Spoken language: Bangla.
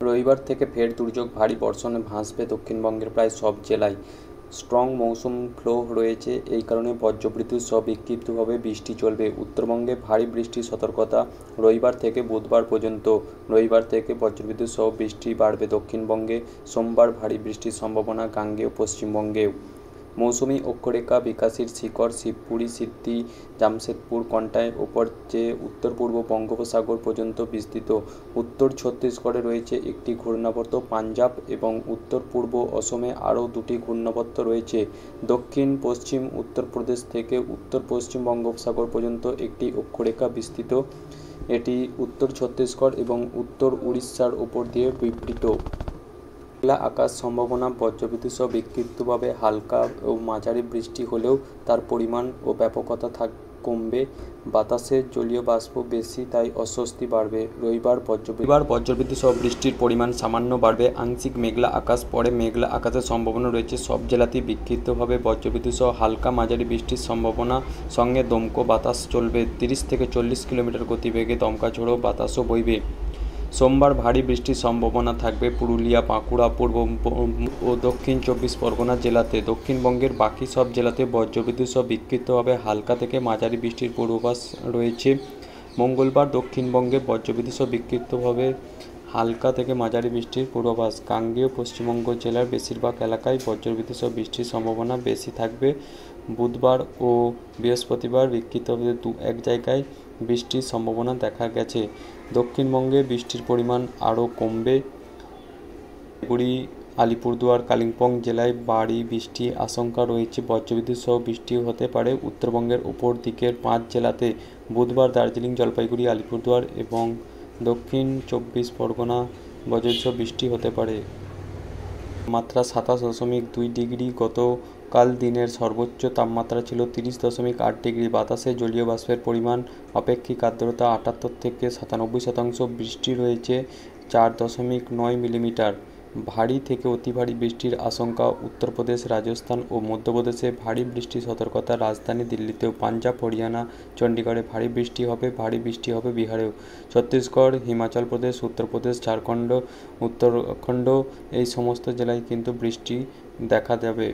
রবিবার থেকে ফের দুর্যোগ ভারী বর্ষণে ভাসবে দক্ষিণবঙ্গের প্রায় সব জেলায়। স্ট্রং মৌসুম ফ্লো রয়েছে, এই কারণে বজ্রবিদ্যুৎ সহ বিক্ষিপ্তভাবে বৃষ্টি চলবে। উত্তরবঙ্গে ভারী বৃষ্টির সতর্কতা রবিবার থেকে বুধবার পর্যন্ত। রবিবার থেকে বজ্রবিদ্যুৎ সহ বৃষ্টি বাড়বে দক্ষিণবঙ্গে। সোমবার ভারী বৃষ্টির সম্ভাবনা গাঙ্গেয় পশ্চিমবঙ্গেও। মৌসুমি অক্ষরেখা বিকাশের শিখর শিবপুরি, সিদ্ধি, জামশেদপুর, কন্টাইয়ের ওপর চেয়ে উত্তর পূর্ব বঙ্গোপসাগর পর্যন্ত বিস্তৃত। উত্তর ছত্তিশগড়ে রয়েছে একটি ঘূর্ণাবর্ত, পাঞ্জাব এবং উত্তর পূর্ব অসমে আরও দুটি ঘূর্ণাবর্ত রয়েছে। দক্ষিণ পশ্চিম উত্তরপ্রদেশ থেকে উত্তর পশ্চিম বঙ্গোপসাগর পর্যন্ত একটি অক্ষরেখা বিস্তৃত। এটি উত্তর ছত্তিশগড় এবং উত্তর উড়িষ্যার ওপর দিয়ে বিবৃত। মেঘলা আকাশ, সম্ভাবনা বজ্রবিদ্যুৎ সহ বিক্ষিপ্তভাবে হালকা ও মাঝারি বৃষ্টি হলেও তার পরিমাণ ও ব্যাপকতা কমবে। বাতাসে জলীয় বাষ্প বেশি, তাই অস্বস্তি বাড়বে। রবিবার বজ্রবিদ্যুৎ সহ বৃষ্টির পরিমাণ সামান্য বাড়বে। আংশিক মেঘলা আকাশ, পরে মেঘলা আকাশের সম্ভাবনা রয়েছে সব জেলাতেই। বিক্ষিপ্তভাবে বজ্রবিদ্যুৎ সহ হালকা মাঝারি বৃষ্টির সম্ভাবনা, সঙ্গে দমকা বাতাস চলবে। 30 থেকে 40 কিলোমিটার গতিবেগে দমকা ঝোড়ো বাতাসও বইবে। সোমবার ভারী বৃষ্টির সম্ভাবনা থাকবে পুরুলিয়া, বাঁকুড়া, পূর্ব ও দক্ষিণ 24 পরগনা জেলাতে। দক্ষিণবঙ্গের বাকি সব জেলাতে বজ্রবিদ্যুৎ সহ বিক্ষিপ্তভাবে হালকা থেকে মাঝারি বৃষ্টির পূর্বাভাস রয়েছে। মঙ্গলবার দক্ষিণবঙ্গে বজ্রবিদ্যুৎ সহ বিক্ষিপ্তভাবে হালকা থেকে মাঝারি বৃষ্টির পূর্বাভাস। গাঙ্গেয় পশ্চিমবঙ্গ জেলার বেশিরভাগ এলাকায় বজ্রবিদ্যুৎ সহ বৃষ্টির সম্ভাবনা বেশি থাকবে। বুধবার ও বৃহস্পতিবার বিক্ষিপ্তভাবে এক জায়গায় বৃষ্টির সম্ভাবনা দেখা গেছে। দক্ষিণবঙ্গে বৃষ্টির পরিমাণ আরও কমবে। শিলিগুড়ি, আলিপুরদুয়ার, কালিম্পং জেলায় ভারী বৃষ্টির আশঙ্কা রয়েছে। বজ্রবিদ্যুৎ সহ বৃষ্টি হতে পারে উত্তরবঙ্গের উপর দিকের 5 জেলাতে। বুধবার দার্জিলিং, জলপাইগুড়ি, আলিপুরদুয়ার এবং দক্ষিণ 24 পরগনা বজ্রবিদ্যুৎ সহ বৃষ্টি হতে পারে। তাপমাত্রা 27.2 ডিগ্রি। গতকাল দিনের সর্বোচ্চ তাপমাত্রা ছিল 30.8 ডিগ্রি। বাতাসে জলীয় বাষ্পের পরিমাণ, আপেক্ষিক আর্দ্রতা 78 থেকে 97%। বৃষ্টি রয়েছে 4.9 মিলিমিটার। ভারী থেকে অতি ভারী বৃষ্টির আশঙ্কা উত্তরপ্রদেশ, রাজস্থান ও মধ্যপ্রদেশে। ভারী বৃষ্টির সতর্কতা রাজধানী দিল্লিতেও। পাঞ্জাব, হরিয়ানা, চণ্ডীগড়ে ভারী বৃষ্টি হবে। ভারী বৃষ্টি হবে বিহারেও। ছত্তিশগড়, হিমাচল প্রদেশ, উত্তরপ্রদেশ, ঝাড়খণ্ড, উত্তরাখণ্ড এই সমস্ত জেলায় কিন্তু বৃষ্টি দেখা যাবে।